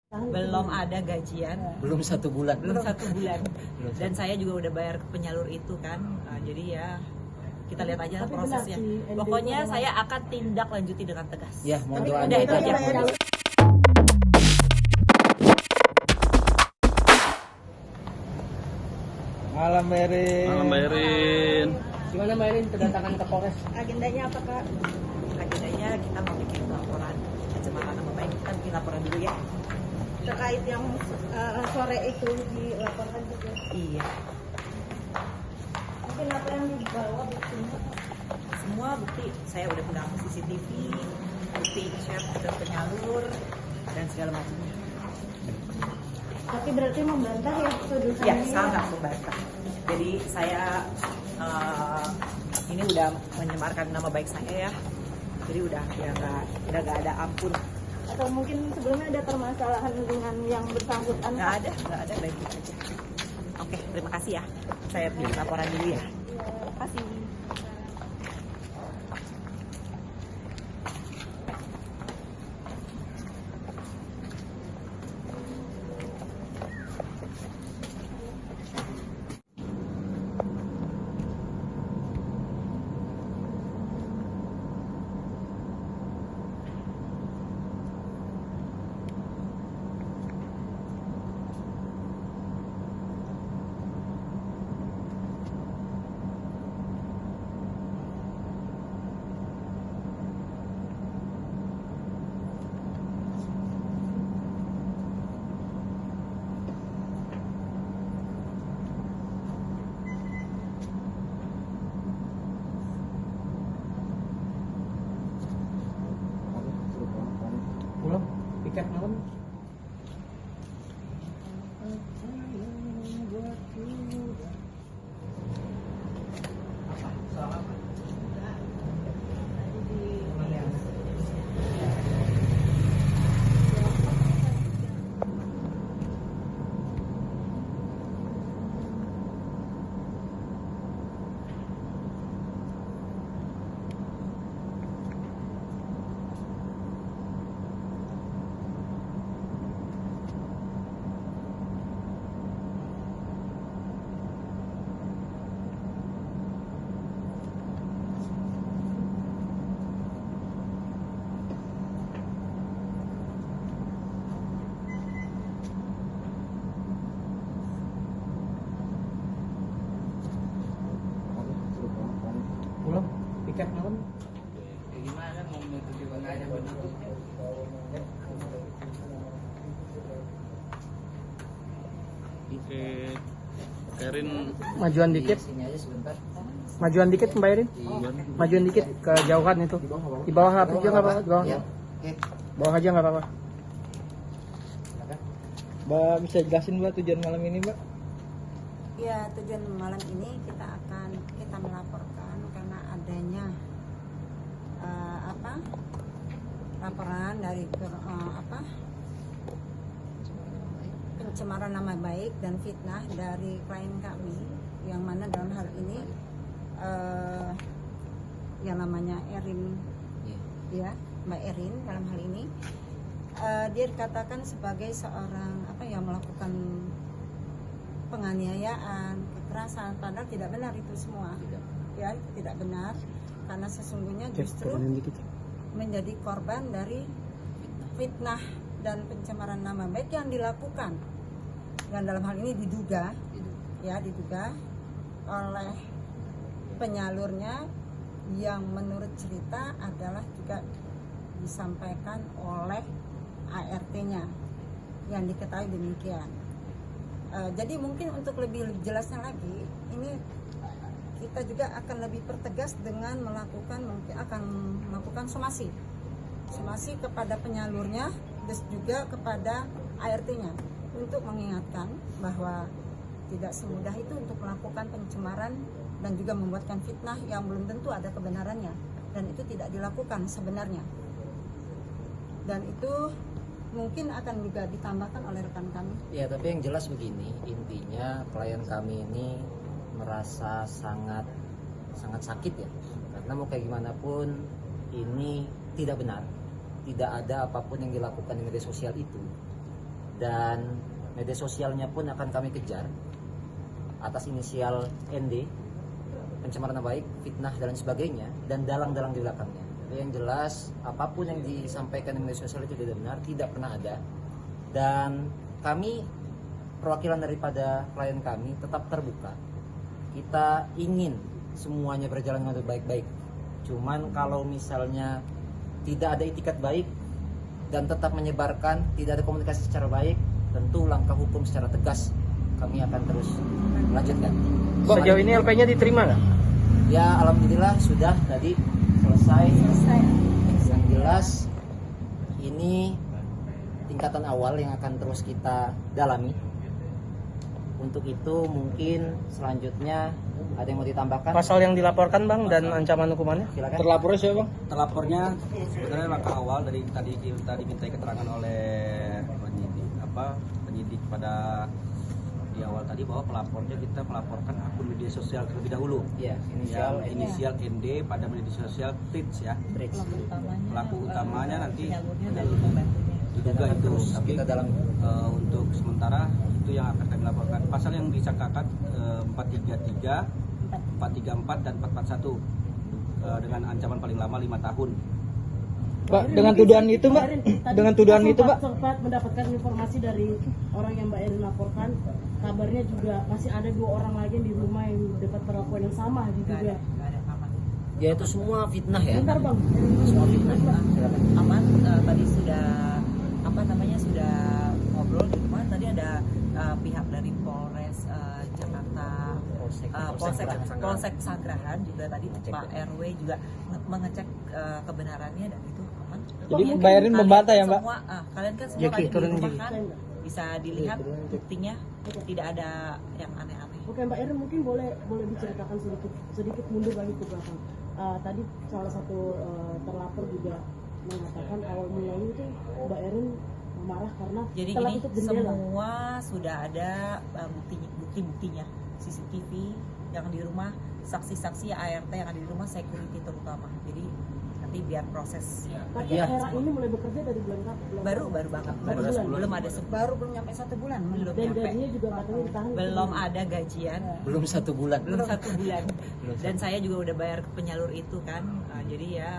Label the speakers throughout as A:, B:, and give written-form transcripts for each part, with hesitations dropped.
A: Belum ada gajian,
B: Belum 1 bulan.
A: belum 1 bulan. Dan saya juga udah bayar ke penyalur itu kan. Jadi ya kita lihat aja lah prosesnya. Pokoknya saya akan tindak lanjuti dengan tegas.
B: Ya, mohon doa.
A: Udah itu aja.
C: Malam Erin.
D: Malam Mbak Erin.
B: Gimana Mbak Erin kedatangan ke Polres?
E: Agendanya apa Kak?
A: Agendanya kita mau bikin laporan pencemaran nama baik. Kita bikin laporan dulu ya.
E: Terkait yang sore itu dilaporkan juga.
A: Iya.
E: Mungkin apa yang dibawa buktinya?
A: Semua bukti saya udah pegang CCTV, bukti share ke penyalur dan segala macamnya.
E: Tapi berarti membantah ya tuduhan
A: Ya,
E: ini?
A: sangat membantah. Jadi saya ini udah menyemarkan nama baik saya ya. Jadi udah nggak ada ampun.
E: Atau mungkin sebelumnya ada permasalahan dengan yang bersangkutan?
A: Nggak ada baik-baik aja. Oke, terima kasih ya. Saya bikin laporan dulu ya. Terima kasih.
B: Belum. Tiket malam. Belum. Tiket malam.
C: Gimana mau menuju mana aja begitu?
D: Oke. Erin
B: Majuan dikit.
C: Sini aja sebentar.
B: Majuan dikit Mbak Erin. Majuan dikit ke jauhan itu. Di bawah aja nggak apa-apa. Di bawah.
C: Ya. Oke.
B: Bawah aja nggak apa-apa.
C: Mbak bisa jelasin Mbak tujuan malam ini Mbak?
E: Ya, tujuan malam ini kita melaporkan karena adanya laporan dari pencemaran nama baik dan fitnah dari klien kami, yang mana dalam hal ini yang namanya Erin, ya Mbak Erin dalam hal ini dia dikatakan sebagai seorang yang melakukan penganiayaan, kekerasan, padahal tidak benar itu semua. Ya, itu tidak benar karena sesungguhnya justru menjadi korban dari fitnah dan pencemaran nama baik yang dilakukan. Dan dalam hal ini diduga oleh penyalurnya yang menurut cerita adalah juga disampaikan oleh ART-nya yang diketahui demikian. Jadi mungkin untuk lebih jelasnya lagi, ini kita juga akan lebih pertegas dengan akan melakukan somasi kepada penyalurnya dan juga kepada ART-nya untuk mengingatkan bahwa tidak semudah itu untuk melakukan pencemaran dan juga membuatkan fitnah yang belum tentu ada kebenarannya, dan itu tidak dilakukan sebenarnya. Dan itu mungkin akan juga ditambahkan oleh rekan kami.
B: Ya, tapi yang jelas begini, intinya klien kami ini merasa sangat sakit ya, karena mau kayak gimana pun ini tidak benar, tidak ada apapun yang dilakukan di media sosial itu dan media sosialnya pun akan kami kejar atas inisial ND, pencemaran nama baik, fitnah dan lain sebagainya, dan dalang-dalang di belakangnya. Jadi yang jelas apapun yang disampaikan di media sosial itu tidak benar, tidak pernah ada. Dan kami, perwakilan daripada klien kami, tetap terbuka. Kita ingin semuanya berjalan dengan baik-baik. Cuman kalau misalnya tidak ada itikat baik dan tetap menyebarkan, tidak ada komunikasi secara baik, tentu langkah hukum secara tegas kami akan terus lanjutkan.
C: Sejauh ini LP-nya diterima nggak?
B: Ya alhamdulillah sudah tadi selesai. Yang jelas ini tingkatan awal yang akan terus kita dalami. Untuk itu mungkin selanjutnya ada yang mau ditambahkan?
C: Pasal yang dilaporkan Bang dan ancaman hukumannya?
B: Silakan.
C: Terlapornya siapa Bang?
F: Terlapornya sebenarnya langkah awal dari tadi kita diminta keterangan oleh penyidik pada di awal tadi bahwa pelapornya kita melaporkan akun media sosial terlebih dahulu.
B: Iya,
F: Inisial ND pada media sosial Trix ya. Pelaku utamanya nanti diduga itu. Tapi
B: kita dalam
F: untuk sementara itu yang akan kami laporkan. Pasal yang disangkakan 433, 434 dan 441 dengan ancaman paling lama 5 tahun.
C: Pak, dengan tuduhan itu Mbak? Dengan tuduhan itu Pak?
G: Sempat mendapatkan informasi dari orang yang Mbak Erin laporkan, kabarnya juga masih ada 2 orang lagi di rumah yang dapat perlakuan yang sama gitu ya.
B: ya itu semua fitnah ya.
G: Bentar Bang.
B: Semua fitnah. Silakan.
A: Aman, tadi sudah sudah ngobrol di rumah. Tadi ada pihak dari Polres Jakarta, Polsek Pesanggerahan juga tadi Pak RW juga mengecek kebenarannya dan itu aman.
C: Jadi bayarin membantah ya Mbak?
A: Kalian kan semua tadi di rumah kan bisa dilihat buktinya tidak ada yang aneh-aneh.
G: Oke Mbak Erin, mungkin boleh diceritakan sedikit mundur lagi ke belakang. Tadi salah satu terlapor juga mengatakan awal mulanya itu Mbak Erin marah karena
A: jadi
G: telah
A: ini
G: tutup jendela.
A: semua sudah ada bukti-buktinya, CCTV yang di rumah, saksi-saksi ART yang ada di rumah, security terutama. Jadi nanti biar proses
G: Tapi era ini mulai bekerja dari bulan kapan?
A: baru banget, belum ada
E: Baru belum nyampe 1 bulan.
A: belum
G: Dan
A: nyampe,
G: gajinya juga katanya ditahan.
A: belum ada gajian,
B: Belum 1 bulan.
A: belum 1 bulan. Dan saya juga udah bayar ke penyalur itu kan, jadi ya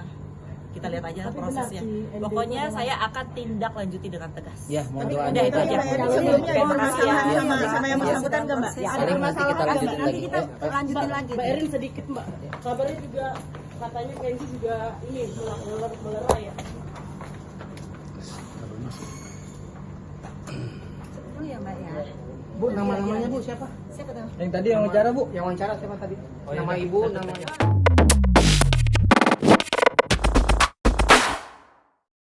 A: kita lihat aja
G: Tapi
A: prosesnya.
G: benar sih,
A: Pokoknya
G: ND
A: saya akan tindak lanjuti dengan tegas.
B: Ya, mohon doanya
A: Udah itu aja.
E: Sebelumnya ada masalah
B: ya.
E: sama yang bersangkutan nggak Mbak?
B: Ya, paling nanti kita lanjutin
E: Nanti
B: lagi.
E: kita lanjutin lagi.
G: Mbak Erin sedikit Mbak, kabarnya juga katanya Kenzi juga ini melerai ya.
E: Dulu ya Mbak ya.
C: Bu, nama-namanya Bu siapa?
E: Siapa tahu?
C: Yang tadi yang wawancara Bu?
B: Yang wawancara siapa tadi? Nama ibu, namanya.